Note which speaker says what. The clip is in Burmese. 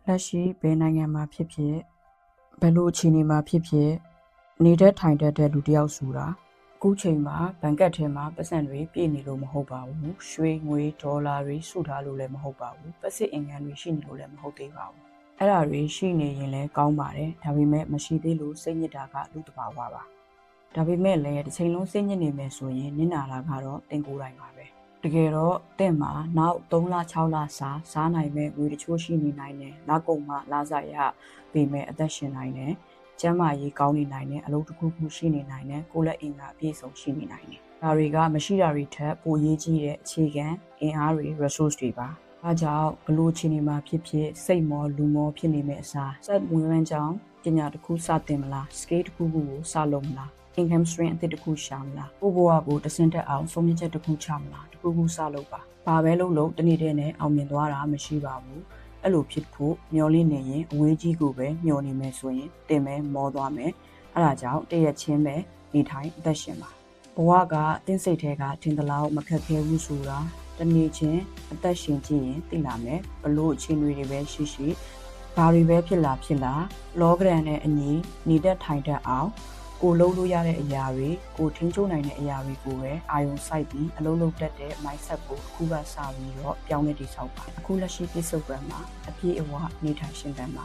Speaker 1: လက်ရှိဘယ်နိုင်ငံမှာဖြစ်ဖြစ်ဘယ်လိုအခြေအနေမှာဖြစ်ဖြစ်နေတဲ့ထိုင်တတ်တဲ့လူတယောက်ဆိုတာအခုချိန်မှာဘဏ်ကတ်ထဲမှာပတ်စံတွေပြည့်နေလို့မဟုတ်ပါဘူးရွှေငွေဒေါ်လာတွေစုထားလို့လည်းမဟုတ်ပါဘူးပတ်စစ်အင်ကန်တွေရှိနေလို့လည်းမဟုတ်သေးပါဘူးအဲ့ဒါတွေရှိနေရင်လည်းကောင်းပါတယ်ဒါပေမဲ့မရှိသေးလို့စိတ်ညစ်တာကလူတဘာဝပါဒါပေမဲ့လည်းတစ်ချိန်လုံးစိတ်ညစ်နေမယ်ဆိုရင်နစ်နာတာကတော့တင်ကိုယ်တိုင်ပါပဲတကယ်တော့တင့်မှာနောက်3လ6လစားနိုင်မဲ့ငွေတချို့ရှိနေနိုင်တယ်နောက်ကုန်မှလာစားရပေးမဲ့အသက်ရှင်နိုင်တယ်ကျန်းမာရေးကောင်းနေနိုင်တယ်အလုပ်တစ်ခုခုရှိနေနိုင်တယ်ကိုယ်လက်အင်္ဂါအပြည့်စုံရှိနေနိုင်တယ်ဒါတွေကမရှိတာတွေထက်ပိုရေးကြီးတဲ့အခြေခံအင်အားတွေ resource တွေပါဒါကြောင့်ဘလို့ချင်းနေမှာဖြစ်ဖြစ်စိတ်မောလူမောဖြစ်နေမဲ့အစားစက်ဝင်ဝန်းကြောင်းပညာတစ်ခုစတင်မလား skill တစ်ခုခုကိုစလုပ်မလားincome stream အသစ်တစ်ခုရှာမလားကိုဘွားကိုတဆင့်တက်အောင်ဆုံးဖြတ်ချက်တစ်ခုချမလားတစ်ခုခုစလုပ်ပါဘာပဲလုပ်တနေ့တည်းနဲ့အောင်မြင်သွားတာမရှိပါဘူးအဲ့လိုဖြစ်ဖို့မျောလင့်နေရင်အဝေးကြီးကိုပဲမျောနေမယ်ဆိုရင်တင်မဲမောသွားမယ်အဲ့ဒါကြောင့်တရက်ချင်းပဲနေထိုင်အသက်ရှင်ပါဘဝကအသင်းစိတ်ထဲကထင်သလောက်မခက်ခဲဘူးဆိုတာတနေ့ချင်းအသက်ရှင်ကြည့်ရင်သိလာမယ်ဘလို့အခြေအနေတွေပဲရှိဘာတွေပဲဖြစ်လာလောကရန်နဲ့အညီနေတဲ့ထိုင်တတ်အောင်ကိုလုံးလို့ရတဲ့အရာတွေကိုထင်းချိုးနိုင်တဲ့အရာတွေကိုပဲအာယုံစိုက်ပြီးအလုံးလုံးတက်တဲ့ mindset ကိုအခုကစပြီးတော့ပြောင်းလဲတည်ဆောက်ပါအခုလက်ရှိပြည့်စုံပံမှာအပြည့်အဝနေထိုင်ရှင်ပံမှာ